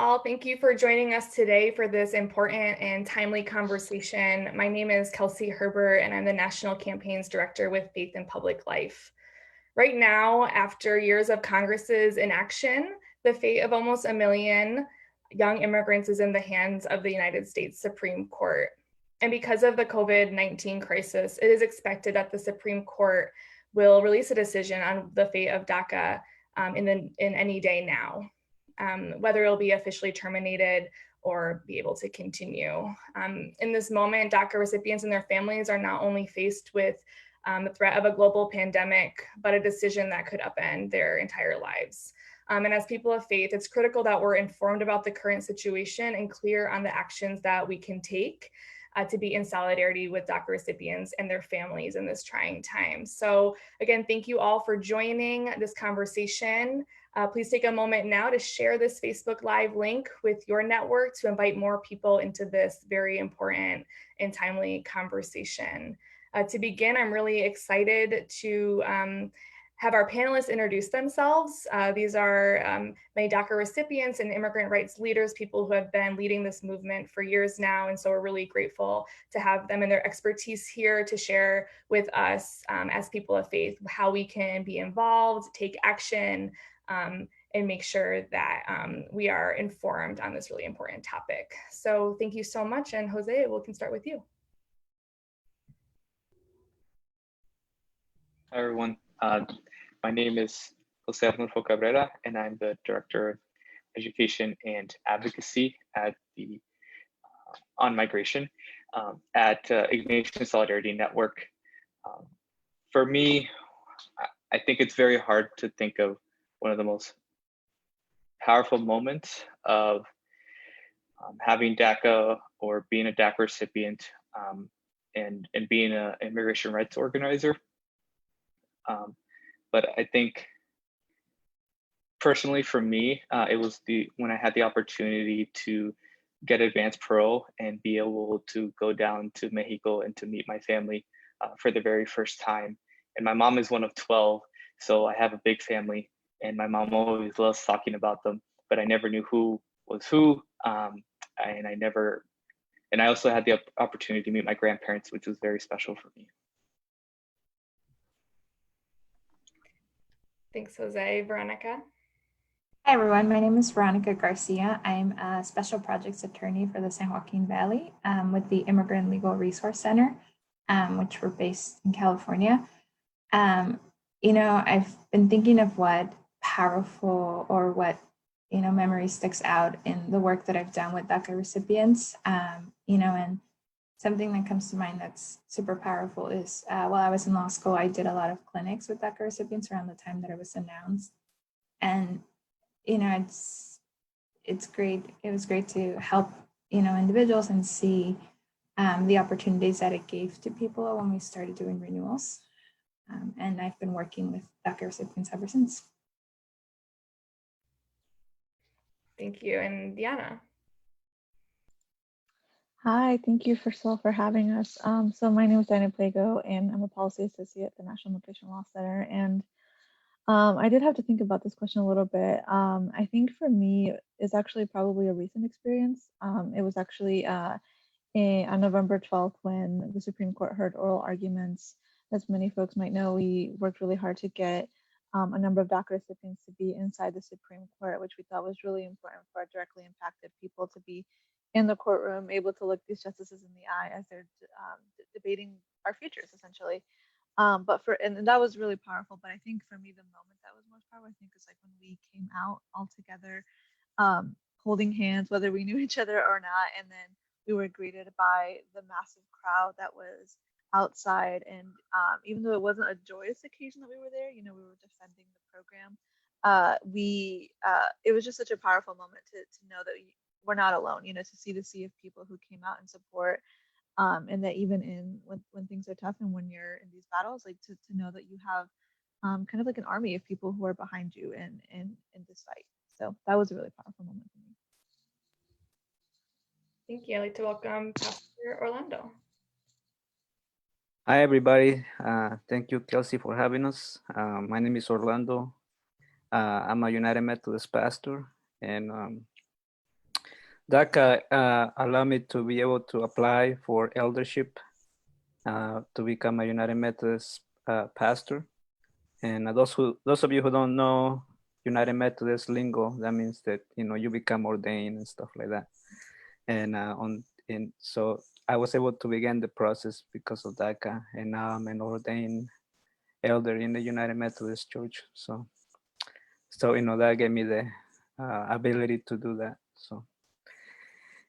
all. Thank you for joining us today for this important and timely conversation. My name is Kelsey Herbert, and I'm the National Campaigns Director with Faith in Public Life. Right now, after years of Congress's inaction, the fate of almost 1 million young immigrants is in the hands of the United States Supreme Court. And because of the COVID-19 crisis, it is expected that the Supreme Court will release a decision on the fate of DACA in any day now. Whether it'll be officially terminated or be able to continue. In this moment, DACA recipients and their families are not only faced with the threat of a global pandemic, but a decision that could upend their entire lives. And as people of faith, it's critical that we're informed about the current situation and clear on the actions that we can take to be in solidarity with DACA recipients and their families in this trying time. So again, thank you all for joining this conversation. Please take a moment now to share this Facebook Live link with your network to invite more people into this very important and timely conversation. To begin, I'm really excited to have our panelists introduce themselves. These are many DACA recipients and immigrant rights leaders, people who have been leading this movement for years now. And so we're really grateful to have them and their expertise here to share with us as people of faith, how we can be involved, take action, and make sure that we are informed on this really important topic. So thank you so much. And Jose, we can start with you. Hi, everyone. My name is José Arnulfo Cabrera, and I'm the Director of Education and Advocacy at the on migration at Ignatian Solidarity Network. For me, I think it's very hard to think of one of the most powerful moments of having DACA or being a DACA recipient and being an immigration rights organizer. But I think personally for me, it was when I had the opportunity to get advanced parole and be able to go down to Mexico and to meet my family for the very first time. And my mom is one of 12, so I have a big family. And my mom always loves talking about them, but I never knew who was who. And I also had the opportunity to meet my grandparents, which was very special for me. Thanks, Jose. Veronica? Hi, everyone. My name is Veronica Garcia. I'm a special projects attorney for the San Joaquin Valley with the Immigrant Legal Resource Center, which we're based in California. I've been thinking of what powerful or what memory sticks out in the work that I've done with DACA recipients. And something that comes to mind that's super powerful is while I was in law school, I did a lot of clinics with DACA recipients around the time that it was announced. And it's great. It was great to help individuals and see the opportunities that it gave to people when we started doing renewals. And I've been working with DACA recipients ever since. Thank you. And Diana? Hi, thank you first of all for having us. So my name is Diana Pliego, and I'm a policy associate at the National Immigration Law Center. And I did have to think about this question a little bit. I think for me, it's actually probably a recent experience. It was actually on November 12th when the Supreme Court heard oral arguments. As many folks might know, we worked really hard to get a number of DACA recipients to be inside the Supreme Court, which we thought was really important for our directly impacted people to be in the courtroom, able to look these justices in the eye as they're debating our futures, essentially. And that was really powerful. But I think for me, the moment that was most powerful, I think, is like when we came out all together, holding hands, whether we knew each other or not, and then we were greeted by the massive crowd that was outside. And even though it wasn't a joyous occasion that we were there, we were defending the program. It was just such a powerful moment to know that we're not alone, to see the sea of people who came out in support, and that even when things are tough and when you're in these battles, like to know that you have kind of like an army of people who are behind you in this fight. So that was a really powerful moment for me. Thank you. I'd like to welcome Pastor Orlando. Hi, everybody. Thank you, Kelsey, for having us. My name is Orlando. I'm a United Methodist pastor, and DACA allowed me to be able to apply for eldership to become a United Methodist pastor. And those of you who don't know United Methodist lingo, that means that you become ordained and stuff like that. And so I was able to begin the process because of DACA, and now I'm an ordained elder in the United Methodist Church. So that gave me the ability to do that. So,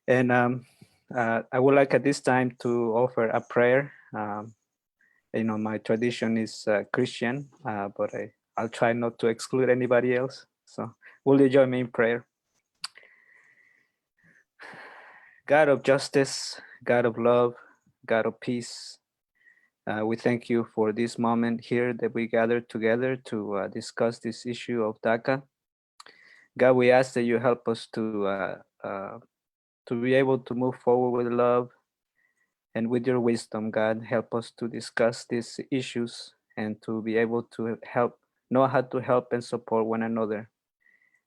and I would like at this time to offer a prayer. My tradition is Christian, but I'll try not to exclude anybody else. So will you join me in prayer? God of justice, God of love, God of peace, we thank you for this moment here that we gathered together to discuss this issue of DACA. God, we ask that you help us to be able to move forward with love and with your wisdom. God, help us to discuss these issues and to be able to know how to help and support one another.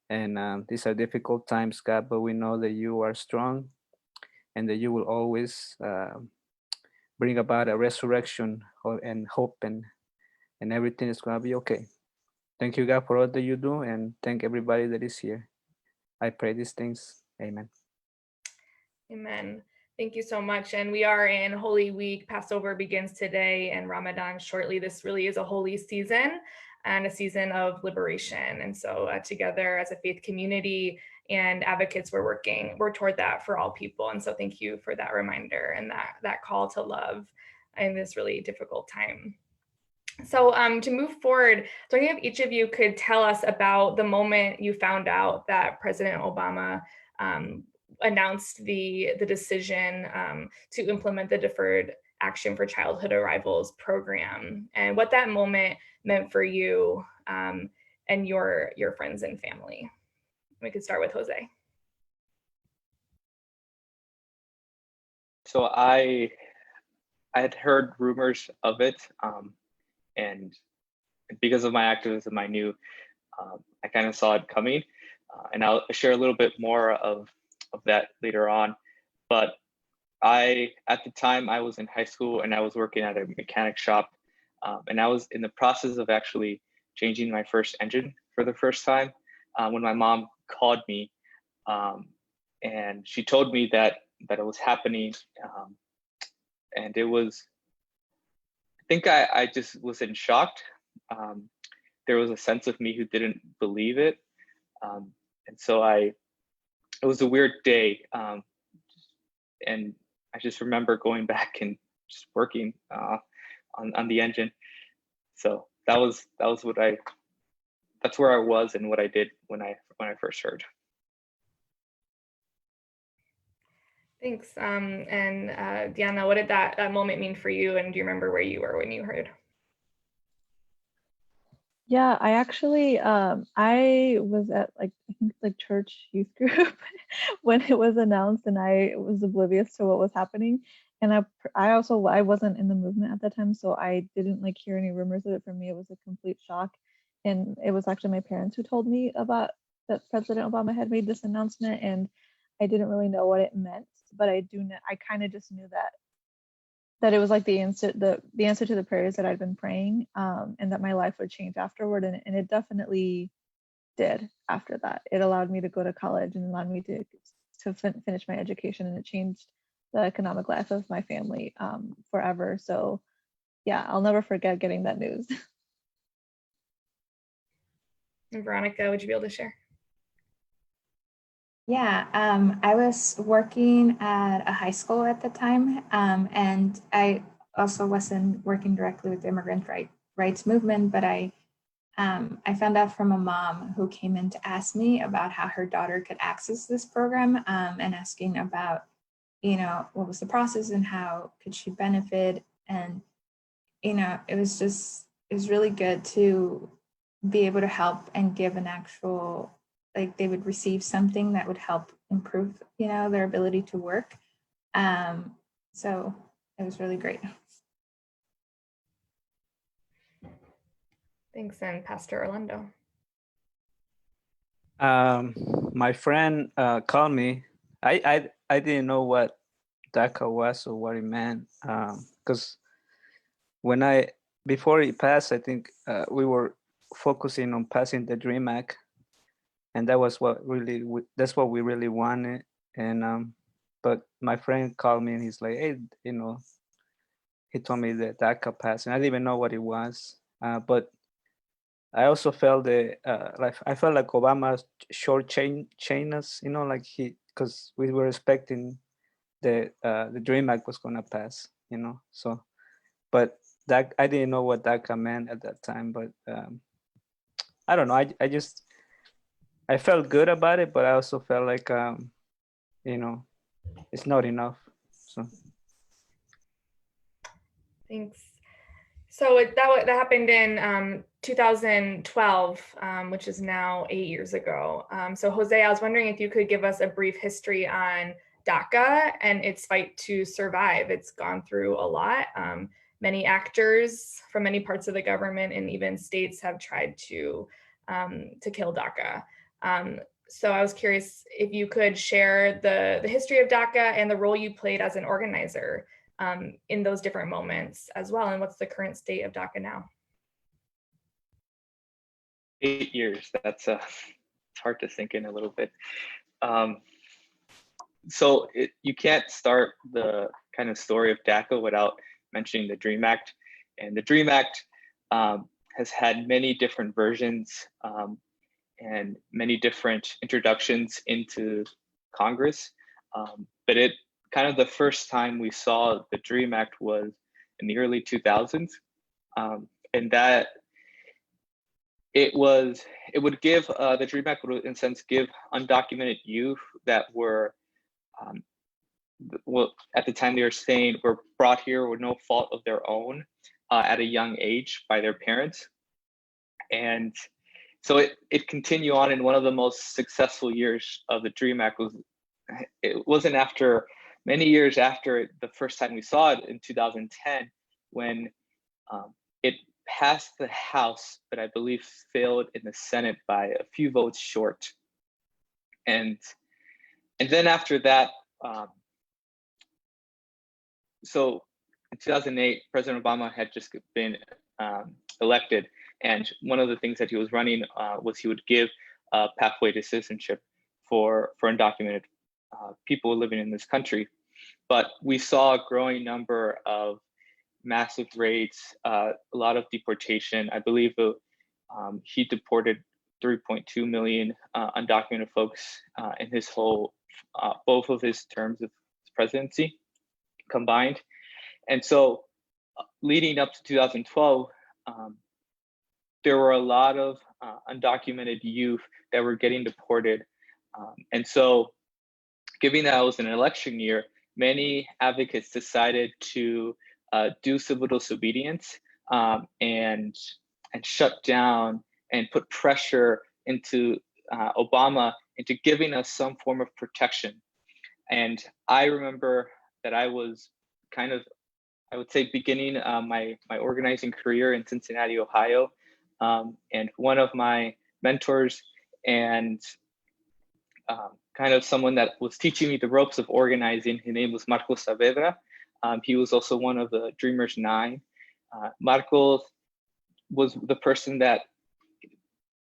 And these are difficult times, God, but we know that you are strong and that you will always bring about a resurrection and hope, and everything is going to be okay. Thank you, God, for all that you do, and thank everybody that is here. I pray these things. Amen. Amen. Thank you so much. And we are in Holy Week. Passover begins today and Ramadan shortly. This really is a holy season and a season of liberation. And so together as a faith community and advocates, we're toward that for all people. And so thank you for that reminder and that call to love in this really difficult time. So to move forward, so if each of you could tell us about the moment you found out that President Obama announced the decision to implement the Deferred Action for Childhood Arrivals program, and what that moment meant for you and your friends and family. We could start with Jose. So I had heard rumors of it, and because of my activism, I knew I kind of saw it coming, and I'll share a little bit more of that later on. But at the time, I was in high school and I was working at a mechanic shop, and I was in the process of actually changing my first engine for the first time when my mom called me, and she told me that it was happening, and it was, I think I just was in shock. There was a sense of me who didn't believe it, and so it was a weird day, and I just remember going back and just working on the engine. So that's where I was and what I did when I first heard. Thanks. And Diana, what did that moment mean for you? And do you remember where you were when you heard? Yeah, I actually I was at I think church youth group when it was announced, and I was oblivious to what was happening. And I wasn't in the movement at that time, so I didn't hear any rumors of it. For me, it was a complete shock. And it was actually my parents who told me about that President Obama had made this announcement, and I didn't really know what it meant, but I kind of just knew that it was the answer to the prayers that I'd been praying, and that my life would change afterward. And it definitely did after that. It allowed me to go to college and allowed me to finish my education, and it changed the economic life of my family forever. So yeah, I'll never forget getting that news. And Veronica, would you be able to share? Yeah, I was working at a high school at the time, and I also wasn't working directly with the immigrant rights movement, but I found out from a mom who came in to ask me about how her daughter could access this program, and asking about, what was the process and how could she benefit. And, it was really good to be able to help and give an actual, they would receive something that would help improve, their ability to work. So it was really great. Thanks, and Pastor Orlando. My friend called me I didn't know what DACA was or what it meant, because before it passed, I think we were focusing on passing the Dream Act, and that was that's what we really wanted. And but my friend called me and he's like, hey, he told me that DACA passed, and I didn't even know what it was. But I also felt I felt like Obama chain us, like because we were expecting the Dream Act was gonna pass, So, but that I didn't know what DACA meant at that time. But I don't know. I felt good about it, but I also felt like it's not enough. So. Thanks. So that happened in 2012, which is now 8 years ago. So Jose, I was wondering if you could give us a brief history on DACA and its fight to survive. It's gone through a lot. Many actors from many parts of the government and even states have tried to kill DACA. So I was curious if you could share the history of DACA and the role you played as an organizer in those different moments as well, and what's the current state of DACA now? 8 years. That's it's hard to sink in a little bit. So you can't start the kind of story of DACA without mentioning the Dream Act, and the Dream Act has had many different versions and many different introductions into Congress, but it kind of the first time we saw the Dream Act was in the early 2000s, and that it would give the Dream Act would in a sense give undocumented youth that were well, at the time they were saying were brought here with no fault of their own at a young age by their parents. And so it continued on, in one of the most successful years of the Dream Act wasn't after many years after the first time we saw it in 2010, when it passed the House, but I believe failed in the Senate by a few votes short. And then after that, so in 2008, President Obama had just been elected, and one of the things that he was running was he would give a pathway to citizenship for undocumented people living in this country. But we saw a growing number of massive raids, a lot of deportation. I believe he deported 3.2 million undocumented folks in his whole, both of his terms of presidency combined. And so leading up to 2012, there were a lot of undocumented youth that were getting deported. And so given that it was an election year, many advocates decided to do civil disobedience and shut down and put pressure into Obama into giving us some form of protection. And I remember that I was kind of, I would say, beginning my organizing career in Cincinnati, Ohio. And one of my mentors and kind of someone that was teaching me the ropes of organizing, his name was Marcos Saavedra. He was also one of the Dreamers 9. Marcos was the person that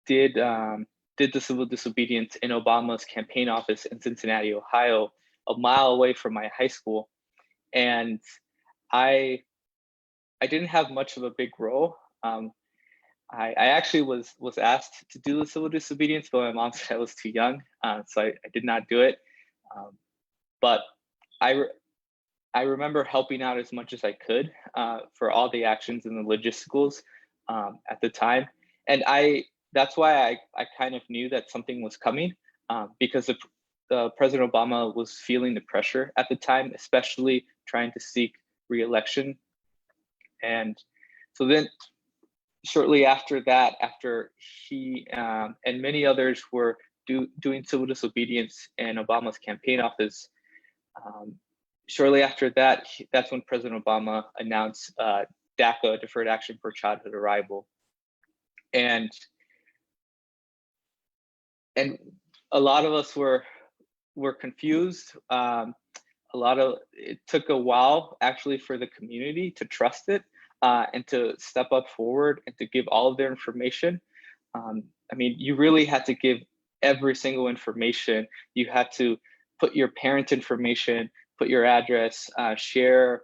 did the civil disobedience in Obama's campaign office in Cincinnati, Ohio, a mile away from my high school. And I didn't have much of a big role. I actually was asked to do the civil disobedience, but my mom said I was too young, so I did not do it. But I remember helping out as much as I could for all the actions and the logisticals at the time. And that's why I kind of knew that something was coming, because President Obama was feeling the pressure at the time, especially trying to seek re-election. And so then shortly after that, after he and many others were doing civil disobedience in Obama's campaign office, shortly after that, that's when President Obama announced DACA, Deferred Action for Childhood Arrival. And a lot of us were were confused. It took a while actually for the community to trust it and to step up forward and to give all of their information. I mean, you really had to give every single information. You had to put your parent information, put your address, share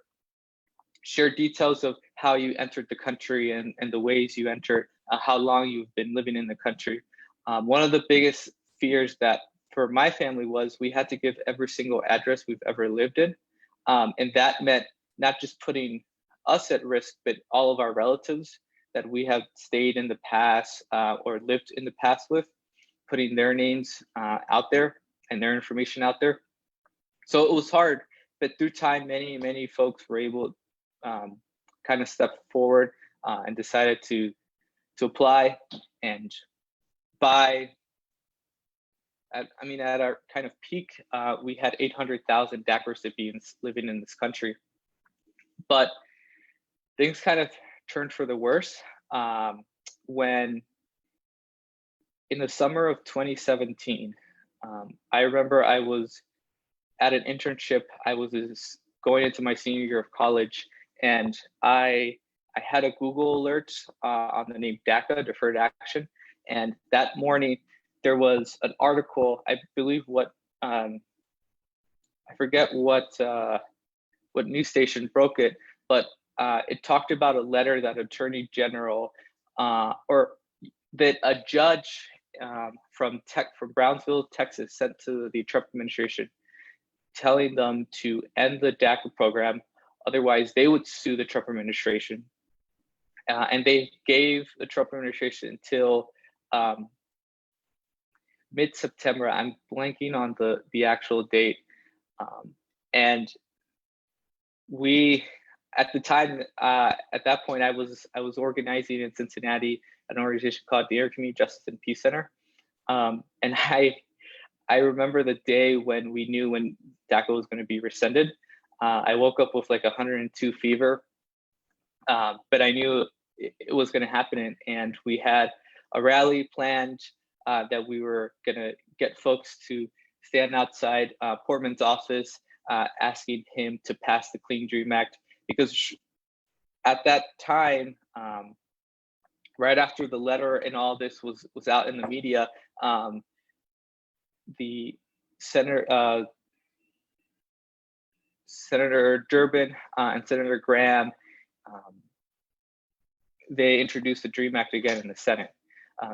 details of how you entered the country and the ways you entered, how long you've been living in the country. One of the biggest fears that for my family was we had to give every single address we've ever lived in. And that meant not just putting us at risk, but all of our relatives that we have stayed in the past or lived in the past with, putting their names out there and their information out there. So it was hard, but through time, many folks were able kind of step forward and decided to apply. And by at our kind of peak, we had 800,000 DACA recipients living in this country. But things kind of turned for the worse when in the summer of 2017, I remember I was at an internship. I was going into my senior year of college, and I had a Google alert on the name DACA, Deferred Action. And that morning, there was an article, I believe I forget what news station broke it, but it talked about a letter that Attorney General or that a judge from Brownsville, Texas, sent to the Trump administration, telling them to end the DACA program, otherwise they would sue the Trump administration. And they gave the Trump administration until mid-September. I'm blanking on the actual date. And we, at the time, at that point, I was organizing in Cincinnati an organization called the Community Justice and Peace Center. And I remember the day when we knew when DACA was going to be rescinded. I woke up with like 102 fever, but I knew it was going to happen. And we had a rally planned that we were going to get folks to stand outside Portman's office, asking him to pass the Clean Dream Act, because at that time, right after the letter and all this was out in the media, the Senator Durbin and Senator Graham, they introduced the DREAM Act again in the Senate.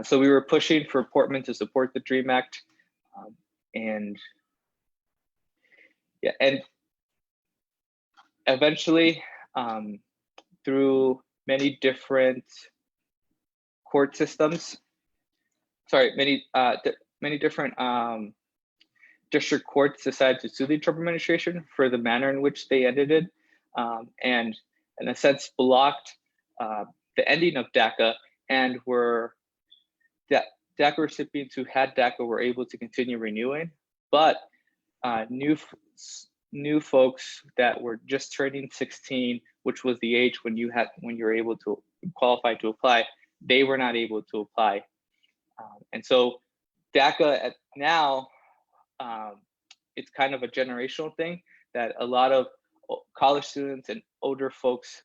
So we were pushing for Portman to support the DREAM Act, and eventually, through many different court systems, many different district courts decided to sue the Trump administration for the manner in which they ended it, and in a sense blocked the ending of DACA, and DACA recipients who had DACA were able to continue renewing, but new folks that were just turning 16, which was the age when you were able to qualify to apply, they were not able to apply. And so DACA now, it's kind of a generational thing that a lot of college students and older folks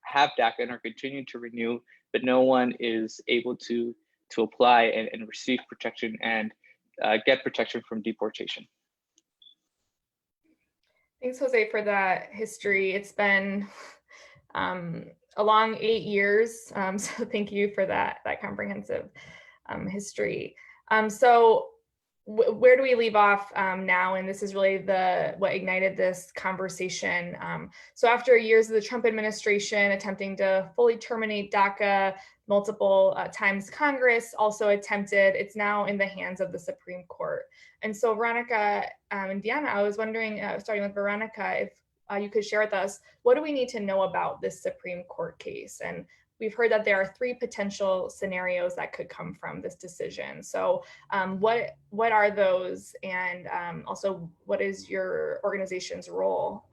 have DACA and are continuing to renew, but no one is able to apply and receive protection and get protection from deportation. Thanks, Jose, for that history. It's been a long 8 years, so thank you for that comprehensive history. So where do we leave off now? And this is really what ignited this conversation. So after years of the Trump administration attempting to fully terminate DACA, multiple times Congress also attempted, it's now in the hands of the Supreme Court. And so Veronica and Diana, I was wondering, starting with Veronica, if you could share with us, what do we need to know about this Supreme Court case? And we've heard that there are 3 potential scenarios that could come from this decision. So what are those? And also, what is your organization's role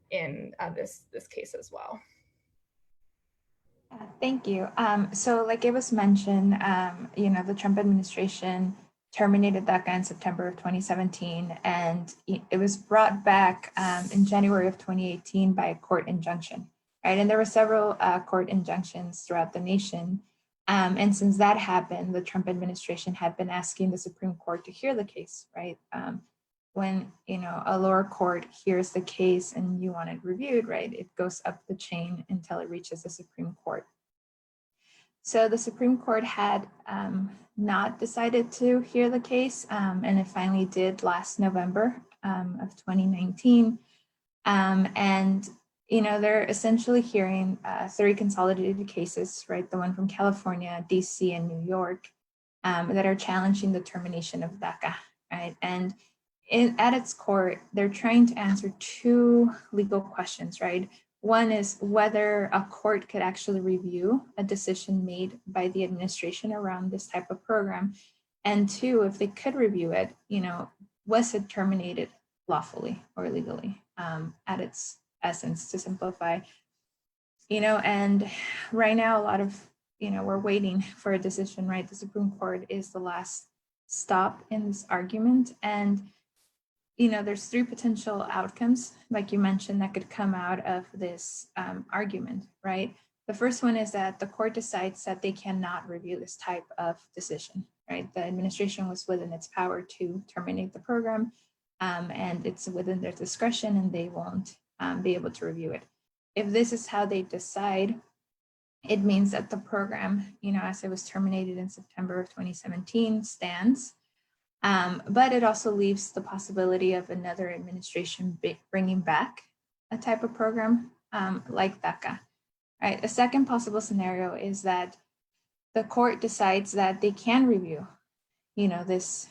in this case as well? Thank you. So like it was mentioned, the Trump administration terminated DACA in September of 2017, and it was brought back in January of 2018 by a court injunction, right? And there were several court injunctions throughout the nation. And since that happened, the Trump administration had been asking the Supreme Court to hear the case, right? When a lower court hears the case and you want it reviewed, right, it goes up the chain until it reaches the Supreme Court. So the Supreme Court had not decided to hear the case, and it finally did last November of 2019. And they're essentially hearing 3 consolidated cases, right? The one from California, DC, and New York that are challenging the termination of DACA, right? And at its core, they're trying to answer 2 legal questions, right? One is whether a court could actually review a decision made by the administration around this type of program. And 2, if they could review it, was it terminated lawfully or legally at its essence, to simplify. And right now, a lot of, we're waiting for a decision, right? The Supreme Court is the last stop in this argument. And there's 3 potential outcomes, like you mentioned, that could come out of this argument, right? The first one is that the court decides that they cannot review this type of decision, right? The administration was within its power to terminate the program, and it's within their discretion, and they won't be able to review it. If this is how they decide, it means that the program, as it was terminated in September of 2017, stands. But it also leaves the possibility of another administration bringing back a type of program like DACA. Right. A second possible scenario is that the court decides that they can review, this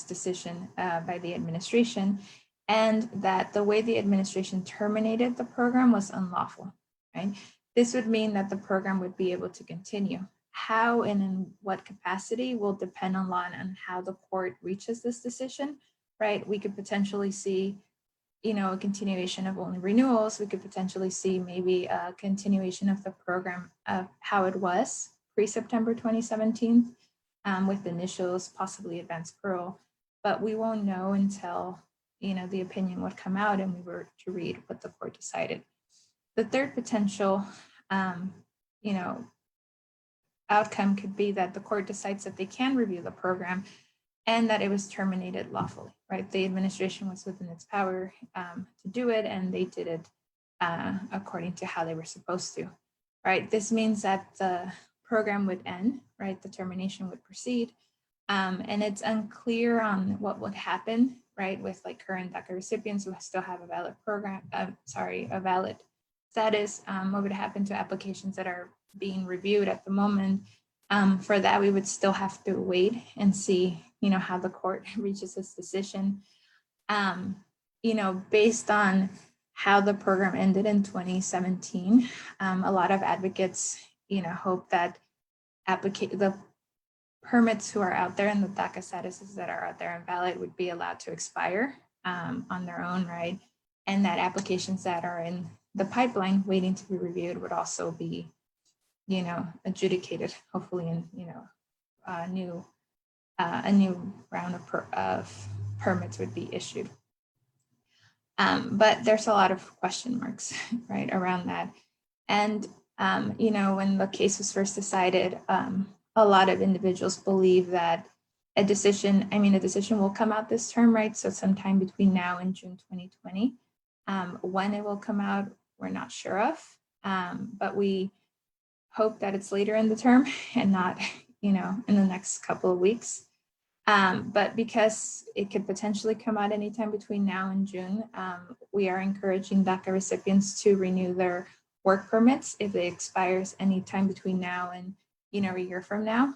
decision by the administration, and that the way the administration terminated the program was unlawful. Right. This would mean that the program would be able to continue. How and in what capacity will depend a lot on how the court reaches this decision, right? We could potentially see, a continuation of only renewals. We could potentially see maybe a continuation of the program of how it was pre-September 2017 with initials, possibly advanced parole, but we won't know until, the opinion would come out and we were to read what the court decided. The third potential, outcome could be that the court decides that they can review the program and that it was terminated lawfully, right? The administration was within its power to do it, and they did it according to how they were supposed to, right? This means that the program would end, right? The termination would proceed, and it's unclear on what would happen, right? With like current DACA recipients who still have a valid program, a valid status, what would happen to applications that are being reviewed at the moment. For that, we would still have to wait and see, how the court reaches its decision. Based on how the program ended in 2017, a lot of advocates, hope that the permits who are out there and the DACA statuses that are out there invalid would be allowed to expire on their own, right? And that applications that are in the pipeline waiting to be reviewed would also be adjudicated, hopefully in, a new round of permits would be issued. But there's a lot of question marks, right, around that. And, when the case was first decided, a lot of individuals believe that a decision will come out this term, right? So sometime between now and June 2020. When it will come out, we're not sure of, but we hope that it's later in the term and not, in the next couple of weeks. But because it could potentially come out anytime between now and June, we are encouraging DACA recipients to renew their work permits if it expires anytime between now and, a year from now.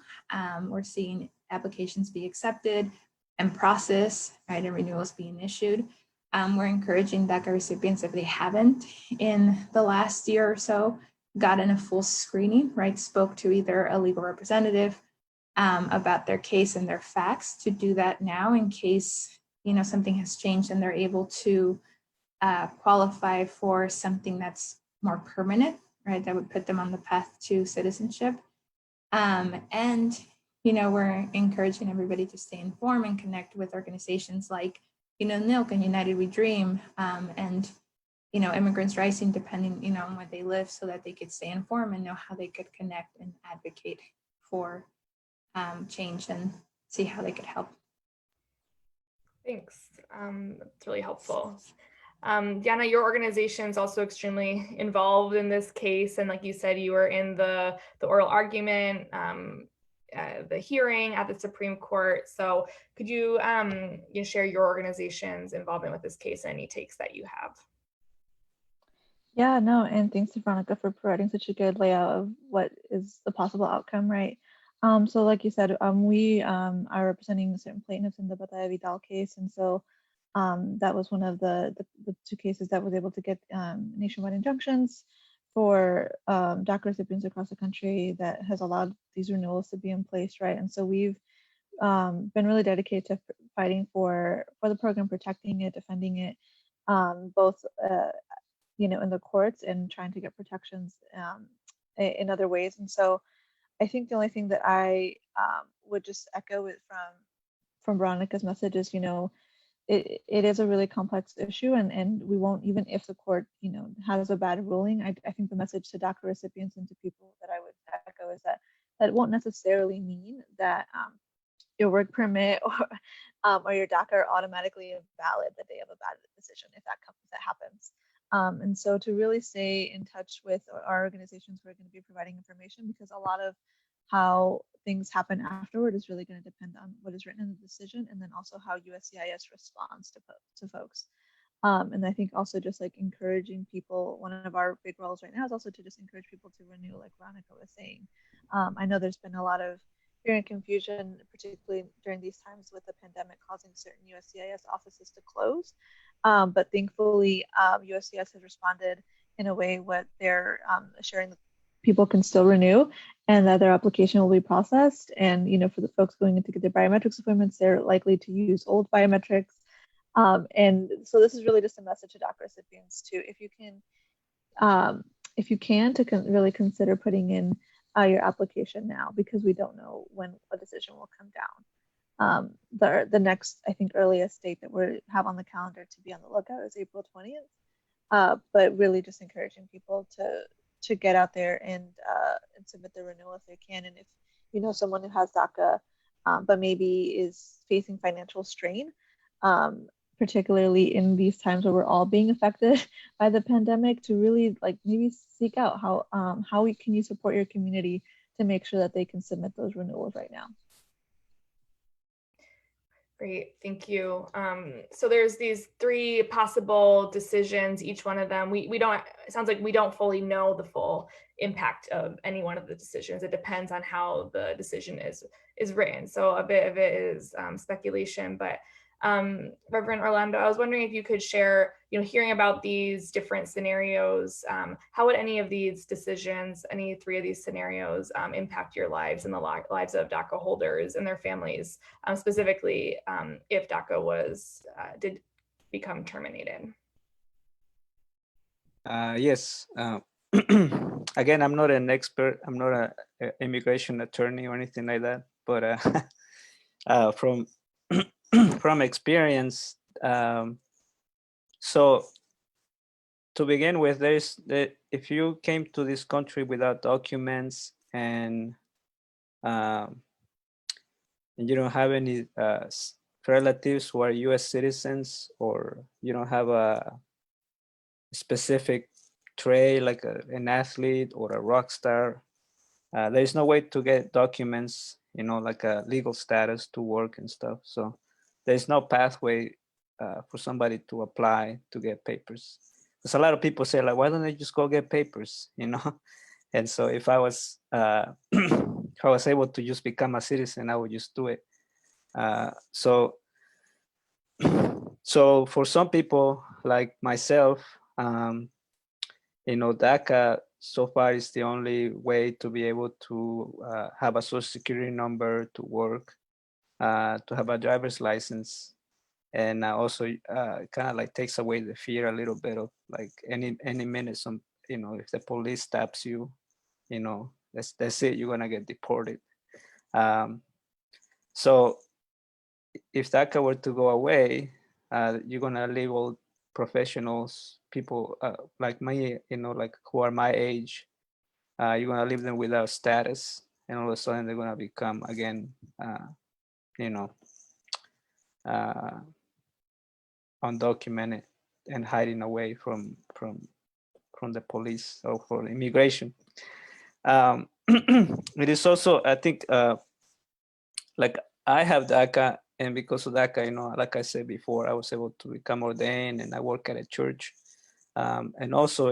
We're seeing applications be accepted and processed, right, and renewals being issued. We're encouraging DACA recipients, if they haven't in the last year or so gotten a full screening, right, spoke to either a legal representative about their case and their facts, to do that now in case, something has changed and they're able to qualify for something that's more permanent, right, that would put them on the path to citizenship. And, we're encouraging everybody to stay informed and connect with organizations like, NILC and United We Dream, and, Immigrants Rising, depending, on where they live, so that they could stay informed and know how they could connect and advocate for change and see how they could help. Thanks. That's really helpful. Diana, your organization is also extremely involved in this case. And like you said, you were in the oral argument, the hearing at the Supreme Court. So could you, share your organization's involvement with this case and any takes that you have? Yeah, no, and thanks to Veronica for providing such a good layout of what is the possible outcome, right? So like you said, we are representing certain plaintiffs in the Batalla Vidal case, and so that was one of the two cases that was able to get nationwide injunctions for DACA recipients across the country that has allowed these renewals to be in place, right? And so we've been really dedicated to fighting for the program, protecting it, defending it, both in the courts and trying to get protections in other ways. And so I think the only thing that I would just echo it from Veronica's message is, it is a really complex issue, and we won't, even if the court, has a bad ruling, I think the message to DACA recipients and to people that I would echo is that it won't necessarily mean that your work permit or your DACA are automatically invalid the day of a bad decision if that happens. And so to really stay in touch with our organizations who are going to be providing information, because a lot of how things happen afterward is really going to depend on what is written in the decision, and then also how USCIS responds to folks. And I think also just like encouraging people, one of our big roles right now is also to just encourage people to renew, like Veronica was saying. I know there's been a lot of fear and confusion, particularly during these times with the pandemic, causing certain USCIS offices to close. But thankfully, USCIS has responded in a way where they're assuring that people can still renew and that their application will be processed. And, for the folks going in to get their biometrics appointments, they're likely to use old biometrics. And so this is really just a message to DACA recipients too. If you can, to really consider putting in your application now, because we don't know when a decision will come down. The next, I think, earliest date that we have on the calendar to be on the lookout is April 20th. But really just encouraging people to get out there and submit the renewal if they can. And if you know someone who has DACA, but maybe is facing financial strain, particularly in these times where we're all being affected by the pandemic, to really maybe seek out how can you support your community to make sure that they can submit those renewals right now. Great, thank you. So there's these three possible decisions, each one of them, it sounds like we don't fully know the full impact of any one of the decisions. It depends on how the decision is written. So a bit of it is speculation, but Reverend Orlando, I was wondering if you could share, hearing about these different scenarios, how would any of these decisions, any three of these scenarios, impact your lives and the lives of DACA holders and their families, specifically if DACA did become terminated? Yes. Again, I'm not an expert. I'm not an immigration attorney or anything like that, but from experience, so to begin with, if you came to this country without documents and you don't have any relatives who are U.S. citizens, or you don't have a specific trade like an athlete or a rock star, there is no way to get documents, like a legal status to work and stuff. So there's no pathway for somebody to apply to get papers. Because a lot of people say, why don't they just go get papers, And so if I was if I was able to just become a citizen, I would just do it. So for some people like myself, DACA so far is the only way to be able to have a social security number, to work, to have a driver's license, and also kind of takes away the fear a little bit of any minute if the police stops you, that's it, you're gonna get deported. So if DACA were to go away, you're gonna label professionals, people like me, like who are my age, you're gonna leave them without status, and all of a sudden they're gonna become again, undocumented and hiding away from the police or from immigration. It is also, I think, like I have DACA, and because of DACA, like I said before, I was able to become ordained, and I work at a church. And also,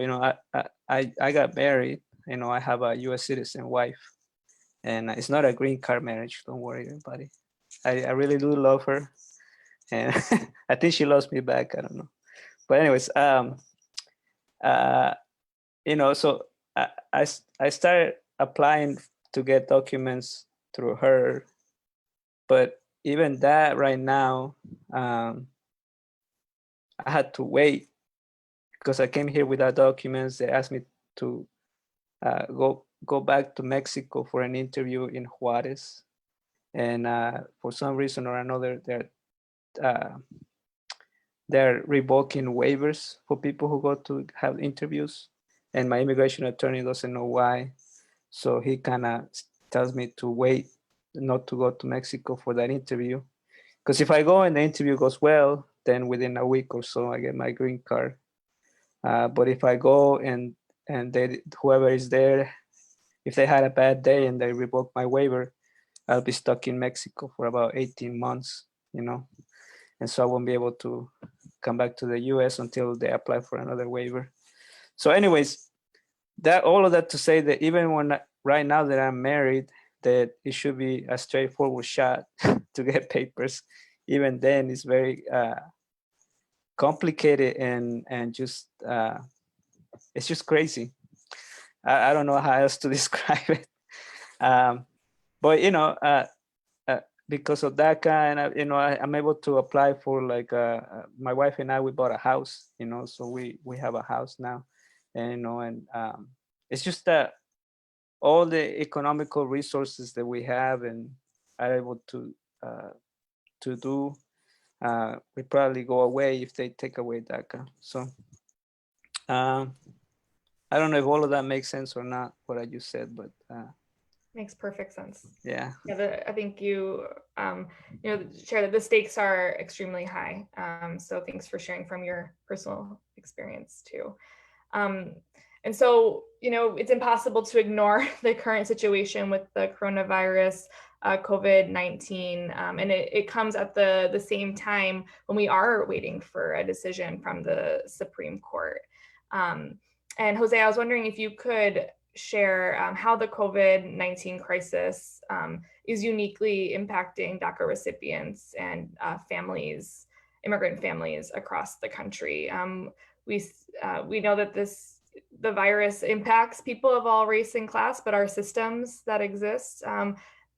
I got married. I have a U.S. citizen wife, and it's not a green card marriage. Don't worry, everybody. I really do love her, and I think she loves me back. I don't know, but anyways, so I started applying to get documents through her, but even that right now, I had to wait because I came here without documents. They asked me to go back to Mexico for an interview in Juarez, and for some reason or another, they're revoking waivers for people who go to have interviews, and my immigration attorney doesn't know why. So he kind of tells me to wait, not to go to Mexico for that interview. Because if I go and the interview goes well, then within a week or so, I get my green card. But if I go and whoever is there, if they had a bad day and they revoke my waiver, I'll be stuck in Mexico for about 18 months, and so I won't be able to come back to the US until they apply for another waiver. So anyways, all of that to say that even when right now that I'm married, that it should be a straightforward shot to get papers. Even then, it's very complicated and just it's just crazy. I don't know how else to describe it. But because of DACA, and I'm able to apply for my wife and I, we bought a house, so we have a house now, and it's just that all the economical resources that we have and are able to do, we probably go away if they take away DACA. So I don't know if all of that makes sense or not, what I just said, but makes perfect sense. Yeah. I think you share that the stakes are extremely high. So thanks for sharing from your personal experience too. And so, it's impossible to ignore the current situation with the coronavirus, COVID-19, and it comes at the same time when we are waiting for a decision from the Supreme Court. And Jose, I was wondering if you could share how the COVID-19 crisis is uniquely impacting DACA recipients and families, immigrant families across the country. We know that the virus impacts people of all race and class, but our systems that exist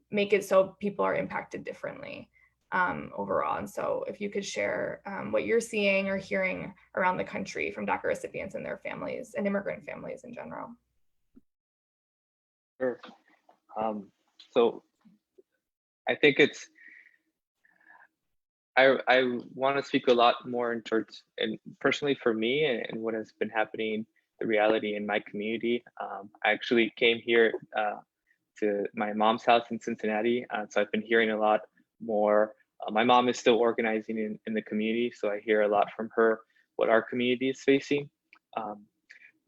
make it so people are impacted differently overall. And so if you could share what you're seeing or hearing around the country from DACA recipients and their families and immigrant families in general. Sure. So I think I want to speak a lot more in terms, and personally for me and what has been happening, the reality in my community. I actually came here to my mom's house in Cincinnati, so I've been hearing a lot more. My mom is still organizing in the community, so I hear a lot from her what our community is facing.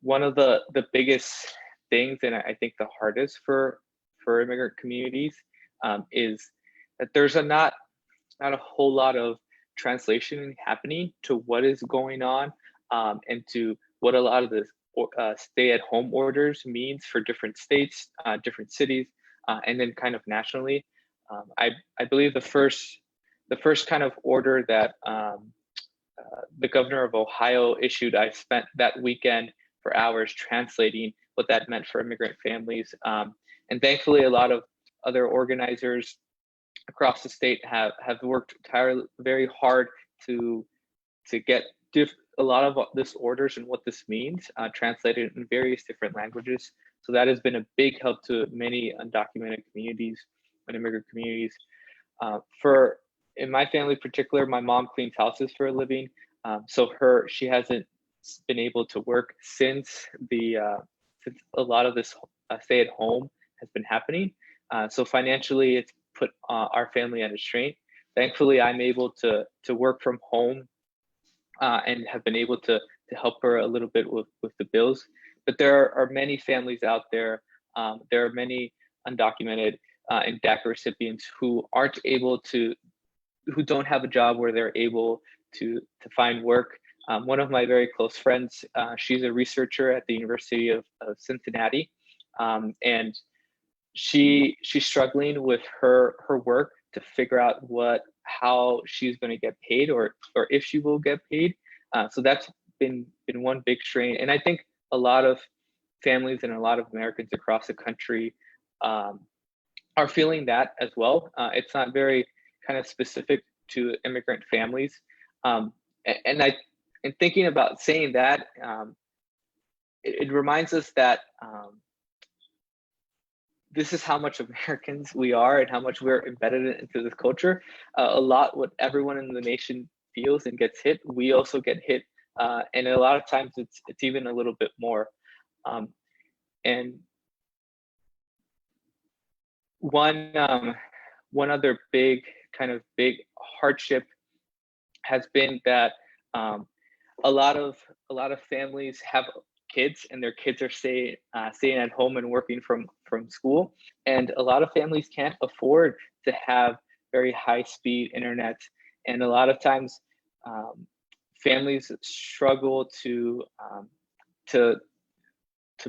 One of the biggest things, and I think the hardest for immigrant communities, is that there's not a whole lot of translation happening to what is going on, and to what a lot of the stay-at-home orders means for different states, different cities, and then kind of nationally. I believe the first kind of order that the governor of Ohio issued, I spent that weekend for hours translating what that meant for immigrant families. And thankfully, a lot of other organizers across the state have worked very hard to get a lot of this orders and what this means translated in various different languages. So that has been a big help to many undocumented communities. in immigrant communities. For in my family in particular, my mom cleans houses for a living. So she hasn't been able to work since since a lot of this stay at home has been happening. So financially, it's put our family under strain. Thankfully, I'm able to work from home and have been able to help her a little bit with the bills. But there are many families out there. There are many undocumented and DACA recipients who aren't able to, who don't have a job where they're able to find work. One of my very close friends, she's a researcher at the University of Cincinnati, and she's struggling with her work to figure out how she's going to get paid, or if she will get paid. So that's been one big strain, and I think a lot of families and a lot of Americans across the country are feeling that as well. It's not very kind of specific to immigrant families, and thinking about saying that, it reminds us that this is how much Americans we are and how much we're embedded into this culture. A lot what everyone in the nation feels and gets hit, we also get hit, and a lot of times it's even a little bit more. And one other big hardship has been that a lot of families have kids, and their kids are staying at home and working from school, and a lot of families can't afford to have very high speed internet, and a lot of times families struggle to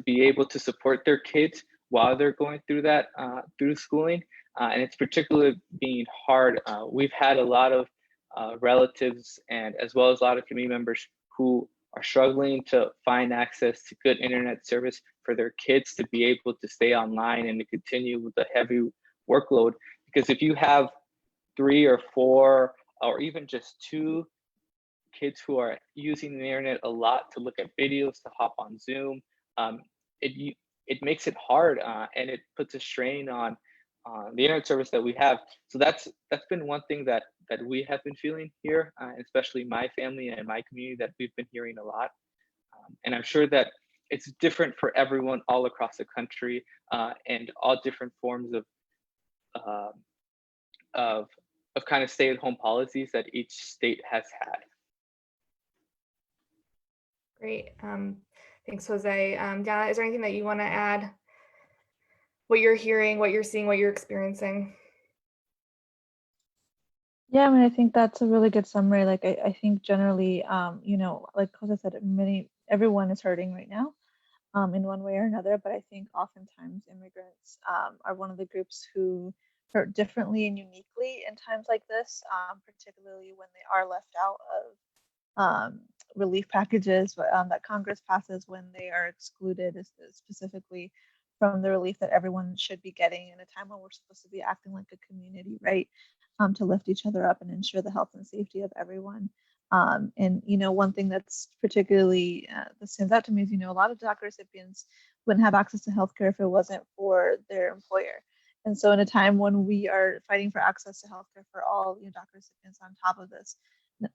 be able to support their kids while they're going through that through schooling, and it's particularly being hard. We've had a lot of relatives and as well as a lot of community members who are struggling to find access to good internet service for their kids to be able to stay online and to continue with the heavy workload. Because if you have 3 or 4 or even just 2 kids who are using the internet a lot to look at videos, to hop on Zoom, it makes it hard, and it puts a strain on the internet service that we have. So that's been one thing that we have been feeling here, especially my family and my community, that we've been hearing a lot. And I'm sure that it's different for everyone all across the country, and all different forms of kind of stay-at-home policies that each state has had. Great. Thanks, Jose. Dana, is there anything that you want to add? What you're hearing, what you're seeing, what you're experiencing? Yeah, I mean, I think that's a really good summary. Like, I think generally, you know, like Jose said, everyone is hurting right now, in one way or another. But I think oftentimes immigrants are one of the groups who hurt differently and uniquely in times like this, particularly when they are left out of relief packages that Congress passes, when they are excluded specifically from the relief that everyone should be getting in a time when we're supposed to be acting like a community, right? To lift each other up and ensure the health and safety of everyone. And, you know, one thing that's particularly that stands out to me is, you know, a lot of DACA recipients wouldn't have access to healthcare if it wasn't for their employer. And so in a time when we are fighting for access to healthcare for all, you know, DACA recipients on top of this,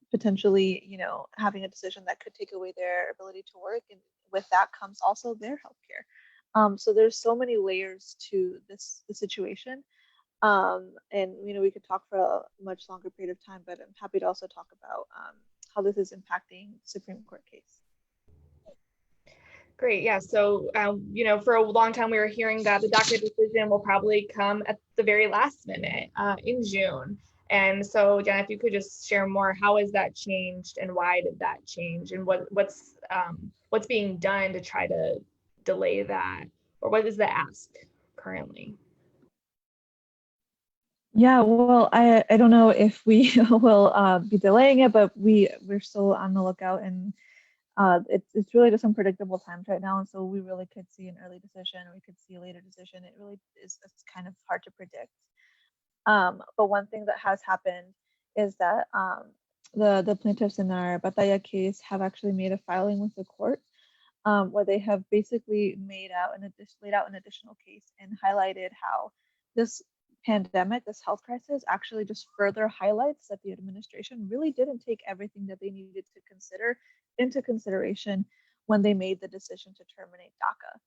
potentially, you know, having a decision that could take away their ability to work, and with that comes also their healthcare. So there's so many layers to the situation. And, you know, we could talk for a much longer period of time, but I'm happy to also talk about how this is impacting the Supreme Court case. Great. Yeah. So, you know, for a long time, we were hearing that the DACA decision will probably come at the very last minute in June. And so, Jen, if you could just share more, how has that changed and why did that change, and what's being done to try to delay that, or what is the ask currently? Yeah, well, I don't know if we will be delaying it, but we're still on the lookout, and it's really just unpredictable times right now, and so we really could see an early decision, or we could see a later decision. It really is, it's kind of hard to predict. But one thing that has happened is that the plaintiffs in our Batalla case have actually made a filing with the court, where they have basically laid out an additional case and highlighted how this pandemic, this health crisis, actually just further highlights that the administration really didn't take everything that they needed to consider into consideration when they made the decision to terminate DACA.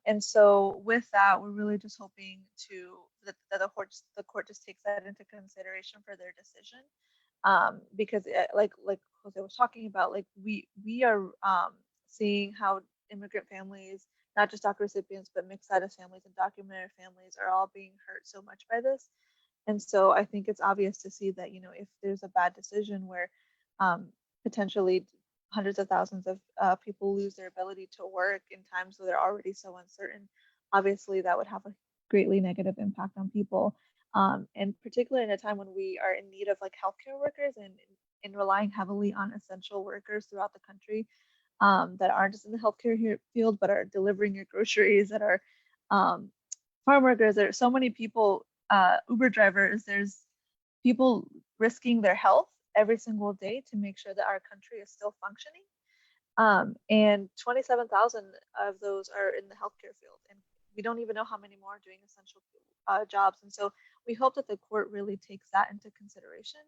And so with that, we're really just hoping that the court just takes that into consideration for their decision. Because like Jose was talking about, like we are seeing how immigrant families, not just DACA recipients, but mixed status families and documented families are all being hurt so much by this. And so I think it's obvious to see that, if there's a bad decision where potentially hundreds of thousands of people lose their ability to work in times where they're already so uncertain, obviously that would have a greatly negative impact on people. And particularly in a time when we are in need of like healthcare workers and relying heavily on essential workers throughout the country, that aren't just in the healthcare field, but are delivering your groceries, that are farm workers. There are so many people, Uber drivers, there's people risking their health every single day to make sure that our country is still functioning. And 27,000 of those are in the healthcare field. And we don't even know how many more are doing essential jobs. And so we hope that the court really takes that into consideration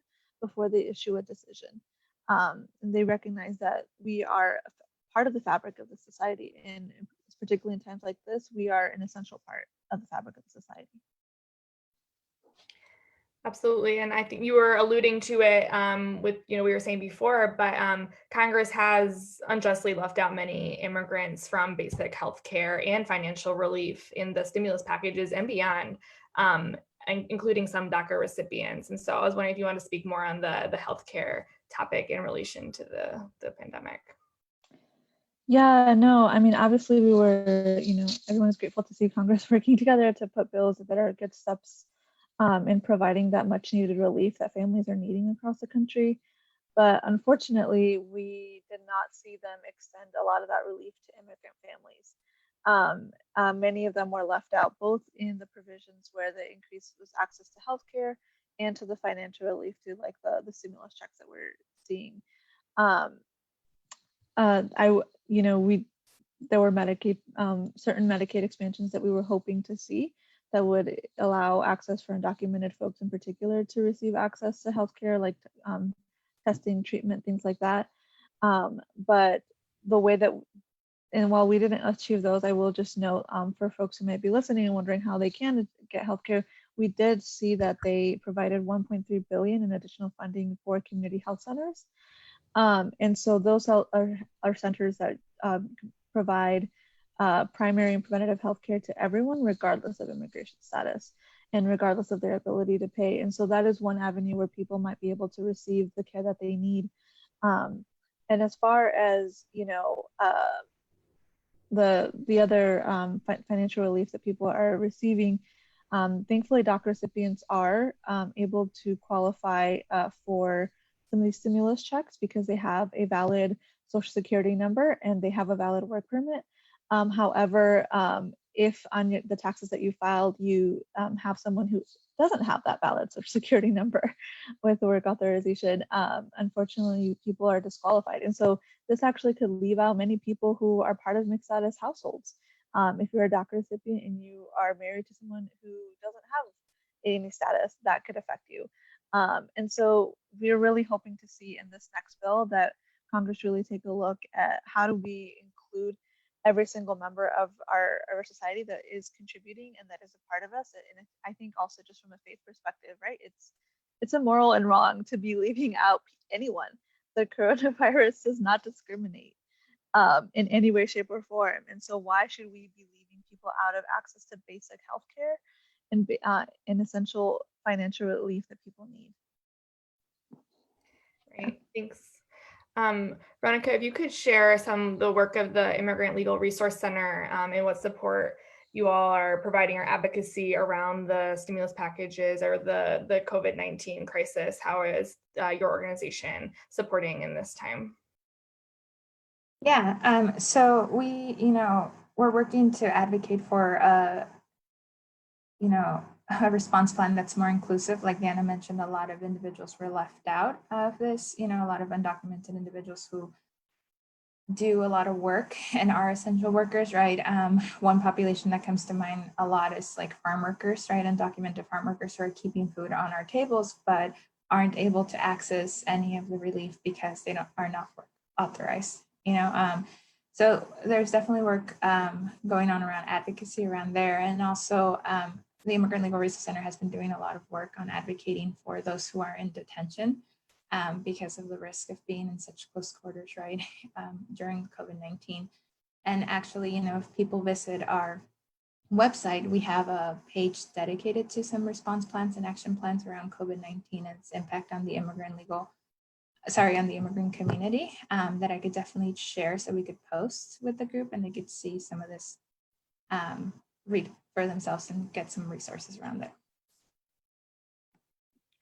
before they issue a decision. And they recognize that we are part of the fabric of the society. And particularly in times like this, we are an essential part of the fabric of the society. Absolutely. And I think you were alluding to it with, we were saying before, but Congress has unjustly left out many immigrants from basic health care and financial relief in the stimulus packages and beyond, including some DACA recipients. And so I was wondering if you want to speak more on the healthcare topic in relation to the pandemic. Yeah, no, I mean, obviously we were, everyone is grateful to see Congress working together to put bills that are good steps in providing that much needed relief that families are needing across the country. But unfortunately, we did not see them extend a lot of that relief to immigrant families. Many of them were left out, both in the provisions where the increase was access to healthcare and to the financial relief through like the stimulus checks that we're seeing. There were Medicaid, certain Medicaid expansions that we were hoping to see that would allow access for undocumented folks in particular to receive access to healthcare, like testing, treatment, things like that. But the way that, and while we didn't achieve those, I will just note for folks who might be listening and wondering how they can get healthcare, we did see that they provided 1.3 billion in additional funding for community health centers. And so those are centers that provide primary and preventative health care to everyone, regardless of immigration status and regardless of their ability to pay. And so that is one avenue where people might be able to receive the care that they need. And as far as, the other financial relief that people are receiving, thankfully DACA recipients are able to qualify for some of these stimulus checks because they have a valid Social Security number and they have a valid work permit. However, if on the taxes that you filed, you have someone who doesn't have that valid Social Security number with the work authorization, unfortunately, people are disqualified. And so this actually could leave out many people who are part of mixed status households. If you're a DACA recipient and you are married to someone who doesn't have any status, that could affect you. And so we're really hoping to see in this next bill that Congress really take a look at how do we include every single member of our society that is contributing and that is a part of us. And I think also just from a faith perspective, right? It's immoral and wrong to be leaving out anyone. The coronavirus does not discriminate in any way, shape, or form. And so why should we be leaving people out of access to basic healthcare and essential financial relief that people need? Great, thanks. Veronica, if you could share the work of the Immigrant Legal Resource Center and what support you all are providing or advocacy around the stimulus packages or the COVID-19 crisis. How is your organization supporting in this time? Yeah, so we, we're working to advocate for a response plan that's more inclusive. Like Diana mentioned, a lot of individuals were left out of this, a lot of undocumented individuals who do a lot of work and are essential workers, right? One population that comes to mind a lot is like farm workers, right? Undocumented farm workers who are keeping food on our tables, but aren't able to access any of the relief because they are not work authorized, you know? So there's definitely work going on around advocacy around there. And also the Immigrant Legal Resource Center has been doing a lot of work on advocating for those who are in detention because of the risk of being in such close quarters, right, during COVID-19. And actually, you know, if people visit our website, we have a page dedicated to some response plans and action plans around COVID-19 and its impact on the immigrant community that I could definitely share so we could post with the group and they could see some of this, read for themselves and get some resources around it.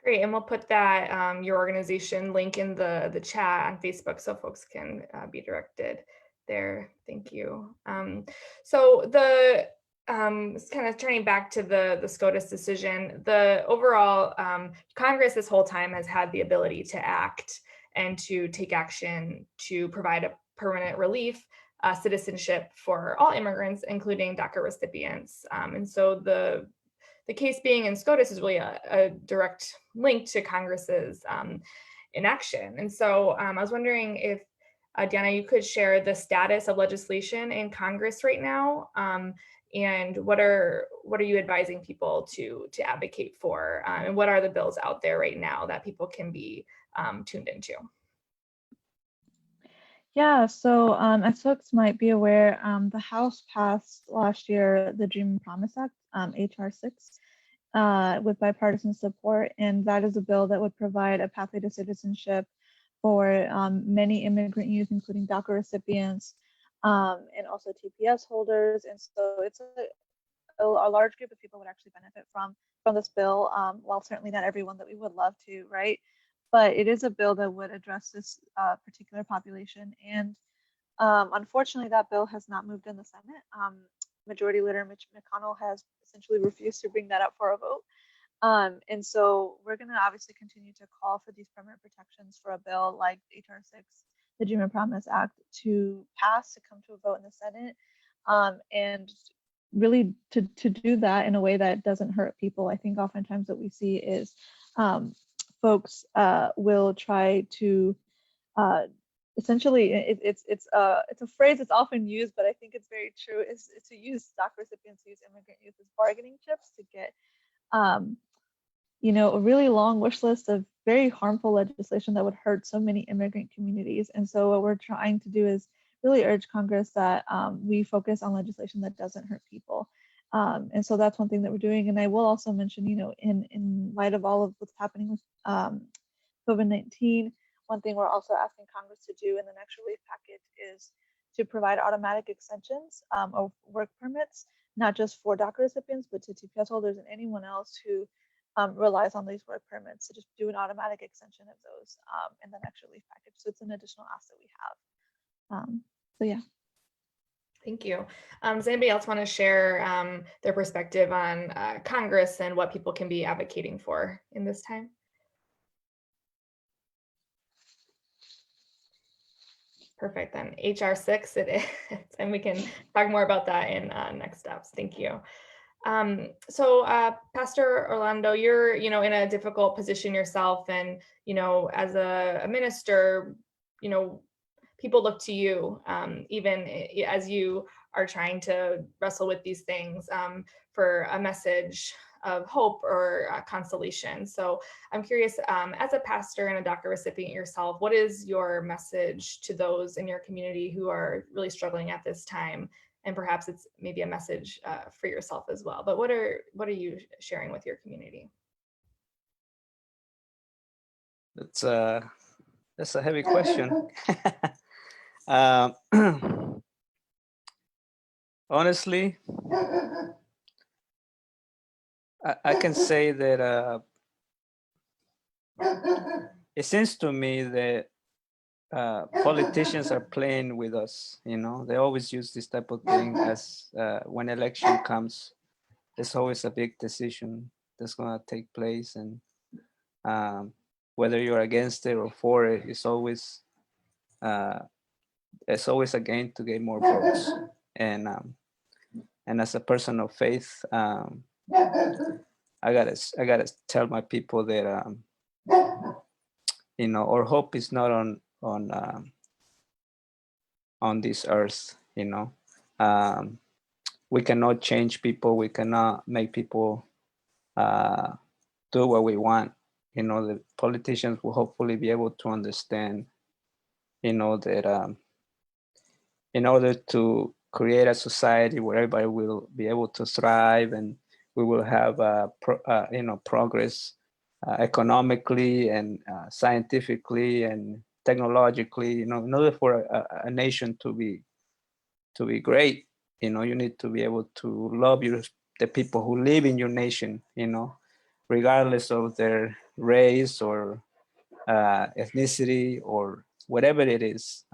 Great, and we'll put that your organization link in the chat on Facebook so folks can be directed there. Thank you. So the kind of turning back to the SCOTUS decision, the overall Congress this whole time has had the ability to act and to take action to provide a permanent relief citizenship for all immigrants, including DACA recipients. And so the case being in SCOTUS is really a direct link to Congress's inaction. And so I was wondering if, Diana, you could share the status of legislation in Congress right now, and what are you advising people to advocate for, and what are the bills out there right now that people can be tuned into? Yeah, so as folks might be aware, the House passed last year the Dream and Promise Act, HR 6, with bipartisan support, and that is a bill that would provide a pathway to citizenship for many immigrant youth, including DACA recipients and also TPS holders. And so it's a large group of people would actually benefit from this bill, while certainly not everyone that we would love to, right? But it is a bill that would address this particular population. And unfortunately, that bill has not moved in the Senate. Majority Leader Mitch McConnell has essentially refused to bring that up for a vote. And so we're going to obviously continue to call for these permanent protections for a bill like HR 6, the Dream and Promise Act, to pass, to come to a vote in the Senate, and really to do that in a way that doesn't hurt people. I think oftentimes what we see is folks will try to essentially, it's a phrase that's often used, but I think it's very true, is to use DACA recipients, to use immigrant youth as bargaining chips to get you know, a really long wish list of very harmful legislation that would hurt so many immigrant communities. And so what we're trying to do is really urge Congress that we focus on legislation that doesn't hurt people. And so that's one thing that we're doing. And I will also mention, you know, in light of all of what's happening with COVID-19, one thing we're also asking Congress to do in the next relief package is to provide automatic extensions of work permits, not just for DACA recipients, but to TPS holders and anyone else who relies on these work permits, to just do an automatic extension of those in the next relief package. So it's an additional ask that we have. So yeah. Thank you. Does anybody else want to share their perspective on Congress and what people can be advocating for in this time? Perfect, then HR 6 it is, and we can talk more about that in next steps. Thank you. So Pastor Orlando, you're, you know, in a difficult position yourself, and, you know, as a minister, you know, people look to you, even as you are trying to wrestle with these things, for a message of hope or consolation. So I'm curious, as a pastor and a DACA recipient yourself, what is your message to those in your community who are really struggling at this time? And perhaps it's maybe a message for yourself as well. But what are you sharing with your community? That's a heavy question. Honestly, I can say that it seems to me that politicians are playing with us. You know, they always use this type of thing as when election comes, there's always a big decision that's going to take place, and whether you're against it or for it, it's always it's always a gain to get more votes. And as a person of faith, I gotta tell my people that our hope is not on this earth. We cannot change people. We cannot make people do what we want. The politicians will hopefully be able to understand, that in order to create a society where everybody will be able to thrive and we will have progress economically and scientifically and technologically. In order for a nation to be great, you need to be able to love the people who live in your nation, regardless of their race or ethnicity or whatever it is.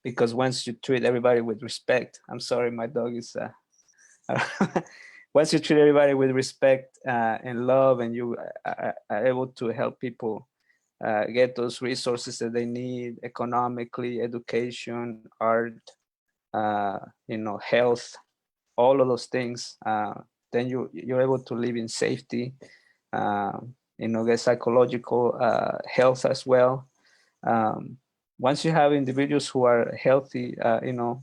Because once you treat everybody with respect, I'm sorry, my dog is, once you treat everybody with respect and love, and you are able to help people get those resources that they need economically, education, art, health, all of those things, then you're able to live in safety, get psychological health as well. Once you have individuals who are healthy, the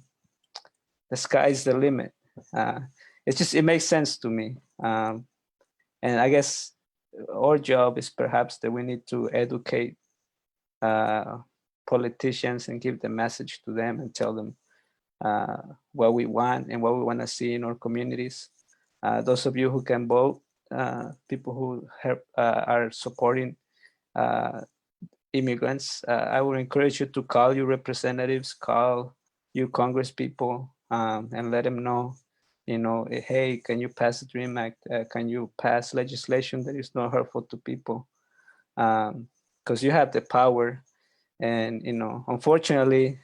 sky is the limit. It makes sense to me. And I guess our job is perhaps that we need to educate politicians and give the message to them and tell them what we want and what we want to see in our communities. Those of you who can vote, people who are supporting immigrants, I would encourage you to call your representatives, call your Congress people, and let them know, hey, can you pass the DREAM Act? Can you pass legislation that is not hurtful to people? Because you have the power, and unfortunately,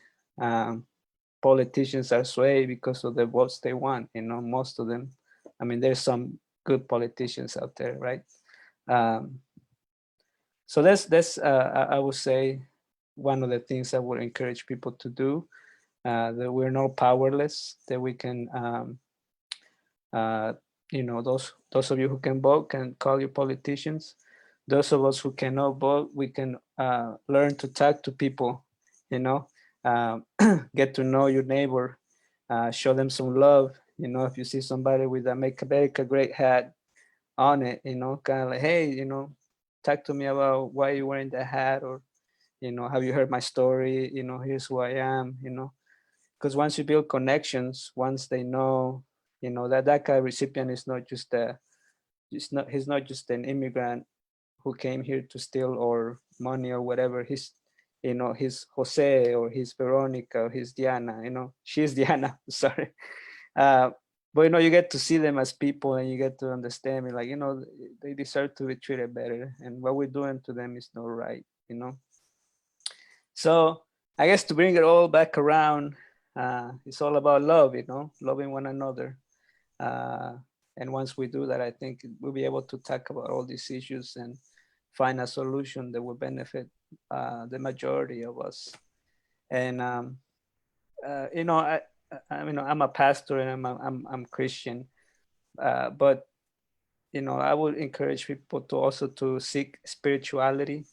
politicians are swayed because of the votes they want. Most of them. I mean, there's some good politicians out there, right? So that's I would say one of the things I would encourage people to do. That we're not powerless. That we can, those of you who can vote can call your politicians. Those of us who cannot vote, we can learn to talk to people. Get to know your neighbor, show them some love. If you see somebody with a Make America Great hat on it, kind of like, hey, talk to me about why you're wearing that hat, or, have you heard my story? Here's who I am, because once you build connections, once they know, that DACA recipient is not just he's not just an immigrant who came here to steal or money or whatever. He's José, or he's Veronica, or he's Diana, she's Diana, sorry. But you get to see them as people, and you get to understand, like, they deserve to be treated better, and what we're doing to them is not right. So I guess to bring it all back around, it's all about love, loving one another. And once we do that, I think we'll be able to talk about all these issues and find a solution that will benefit the majority of us. And I'm a pastor, and I'm Christian, but I would encourage people to also to seek spirituality.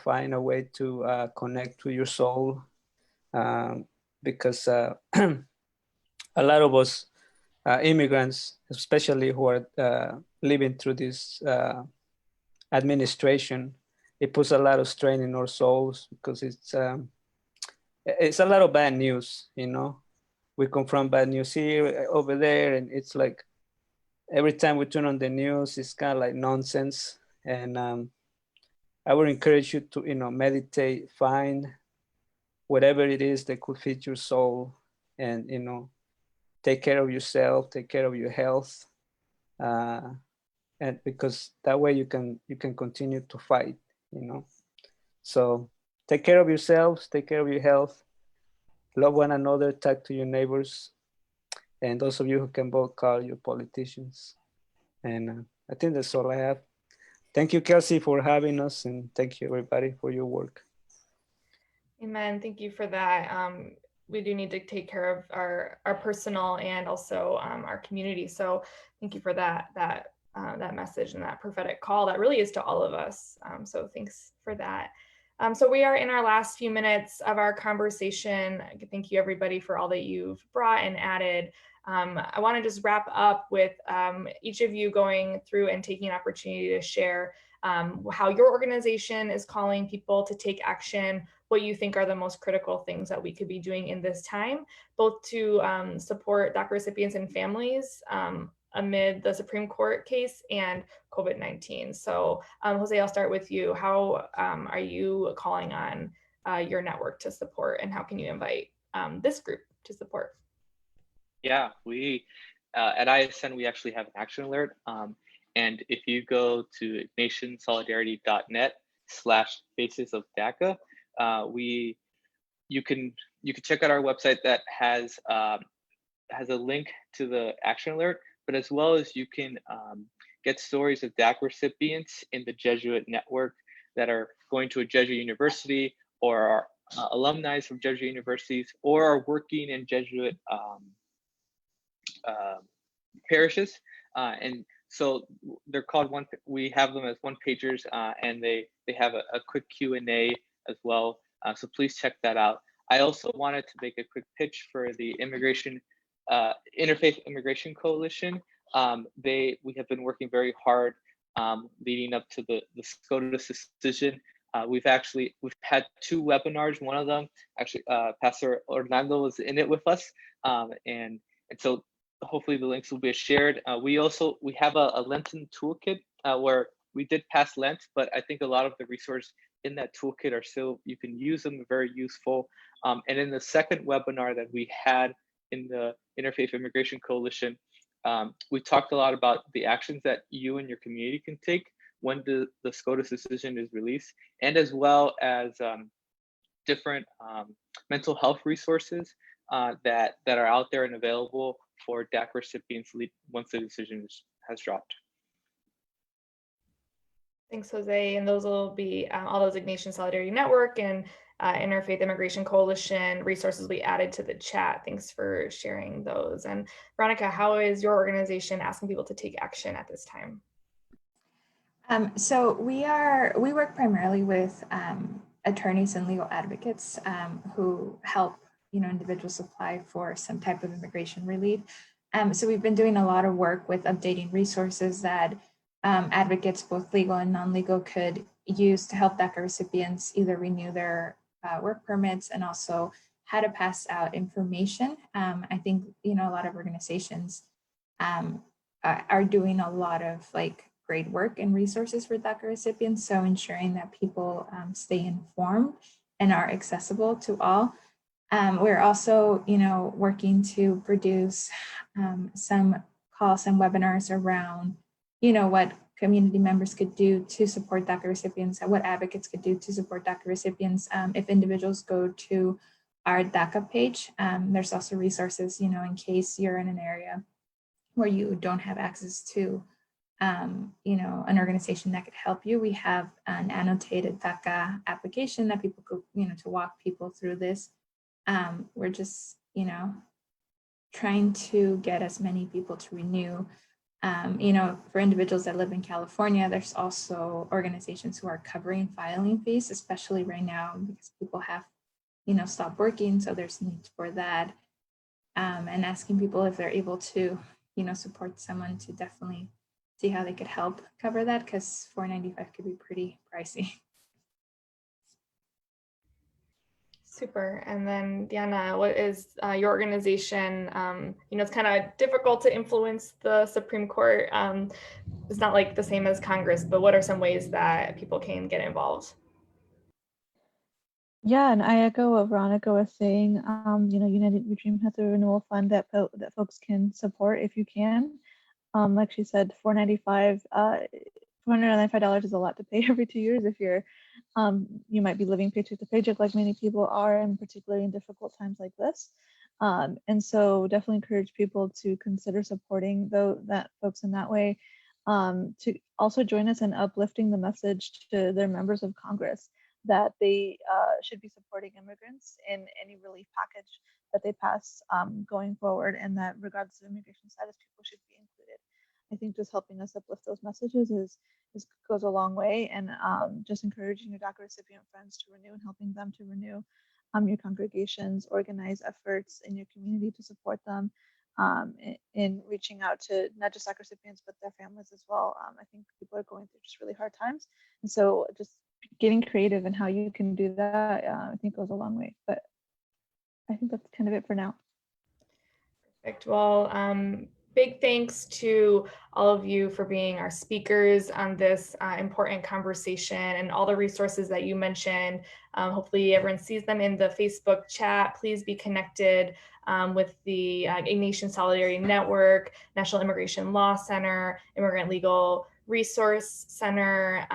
Find a way to connect to your soul, because a lot of us immigrants, especially who are living through this administration, it puts a lot of strain in our souls, because it's a lot of bad news. We confront bad news here, over there, and it's like every time we turn on the news, it's kind of like nonsense. And I would encourage you to meditate, find whatever it is that could fit your soul, and take care of yourself, take care of your health, and because that way you can continue to fight. So take care of yourselves, take care of your health, love one another, talk to your neighbors, and those of you who can vote, call your politicians. And I think that's all I have. Thank you, Kelsey, for having us, and thank you, everybody, for your work. Amen. Thank you for that. We do need to take care of our personal and also our community. So thank you for that message and that prophetic call that really is to all of us. So thanks for that. So we are in our last few minutes of our conversation. Thank you everybody for all that you've brought and added. I want to just wrap up with each of you going through and taking an opportunity to share how your organization is calling people to take action, what you think are the most critical things that we could be doing in this time, both to support DACA recipients and families amid the Supreme Court case and COVID-19. So Jose, I'll start with you. How are you calling on your network to support, and how can you invite this group to support? Yeah, we at ISN, we actually have an action alert. And if you go to ignatiansolidarity.net/faces of DACA, you can check out our website that has a link to the action alert, but as well as you can get stories of DACA recipients in the Jesuit network that are going to a Jesuit university or are alumni from Jesuit universities or are working in Jesuit parishes. And so they're called we have them as one pagers, and they have a quick Q&A as well. So please check that out. I also wanted to make a quick pitch for the Interfaith Immigration Coalition. We have been working very hard leading up to the SCOTUS decision. We've had 2 webinars. One of them, actually, Pastor Orlando was in it with us, and so hopefully the links will be shared. We have a Lenten toolkit where we did pass Lent, but I think a lot of the resources in that toolkit are still, you can use them, very useful. And in the second webinar that we had in the Interfaith Immigration Coalition, we talked a lot about the actions that you and your community can take when the SCOTUS decision is released, and as well as different mental health resources that are out there and available for DACA recipients once the decision has dropped. Thanks, Jose. And those will be all those Ignatian Solidarity Network and Interfaith Immigration Coalition resources we added to the chat. Thanks for sharing those. And Veronica, how is your organization asking people to take action at this time? So we work primarily with attorneys and legal advocates who help individuals apply for some type of immigration relief. So we've been doing a lot of work with updating resources that advocates, both legal and non-legal, could use to help DACA recipients either renew their work permits, and also how to pass out information. I think a lot of organizations are doing a lot of great work and resources for DACA recipients. So ensuring that people stay informed and are accessible to all. We're also, working to produce some calls and webinars around, what community members could do to support DACA recipients, what advocates could do to support DACA recipients. If individuals go to our DACA page, there's also resources, in case you're in an area where you don't have access to, an organization that could help you. We have an annotated DACA application that people could, to walk people through this. We're just, trying to get as many people to renew. For individuals that live in California, there's also organizations who are covering filing fees, especially right now because people have, stopped working. So there's need for that. And asking people if they're able to, support someone to definitely see how they could help cover that, because $4.95 could be pretty pricey. Super. And then Diana, what is your organization? It's kind of difficult to influence the Supreme Court. It's not like the same as Congress, but what are some ways that people can get involved? Yeah, and I echo what Veronica was saying. United We Dream has a renewal fund that folks can support if you can. Like she said, $495 is a lot to pay every 2 years if you're you might be living paycheck to paycheck like many people are, and particularly in difficult times like this. And so definitely encourage people to consider supporting folks in that way, to also join us in uplifting the message to their members of Congress. that they should be supporting immigrants in any relief package that they pass going forward, and that regardless of immigration status, people should be included. I think just helping us uplift those messages is goes a long way, and just encouraging your DACA recipient friends to renew and helping them to renew your congregations, organize efforts in your community to support them in reaching out to not just DACA recipients, but their families as well. I think people are going through just really hard times. And so just getting creative in how you can do that, I think goes a long way. But I think that's kind of it for now. Perfect. Well, big thanks to all of you for being our speakers on this important conversation and all the resources that you mentioned. Hopefully everyone sees them in the Facebook chat. Please be connected with the Ignatian Solidarity Network, National Immigration Law Center, Immigrant Legal Resource Center,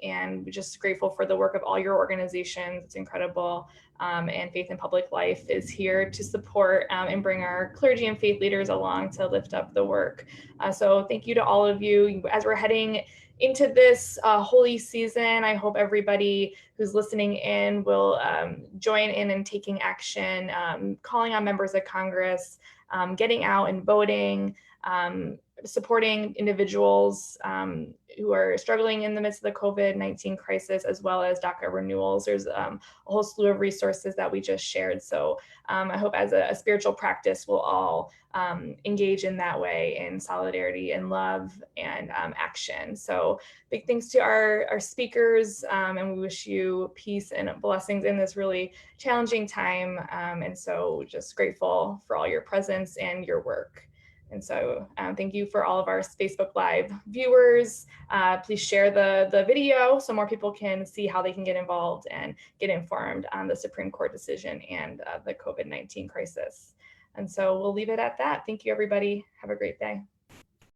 and we're just grateful for the work of all your organizations. It's incredible. And Faith in Public Life is here to support and bring our clergy and faith leaders along to lift up the work. So thank you to all of you. As we're heading into this holy season, I hope everybody who's listening in will join in taking action, calling on members of Congress, getting out and voting, supporting individuals who are struggling in the midst of the COVID-19 crisis, as well as DACA renewals. There's a whole slew of resources that we just shared. So I hope as a spiritual practice, we'll all engage in that way in solidarity and love and action. So big thanks to our speakers, and we wish you peace and blessings in this really challenging time. And so just grateful for all your presence and your work. And so thank you for all of our Facebook Live viewers. Please share the video so more people can see how they can get involved and get informed on the Supreme Court decision and the COVID-19 crisis. And so we'll leave it at that. Thank you, everybody. Have a great day.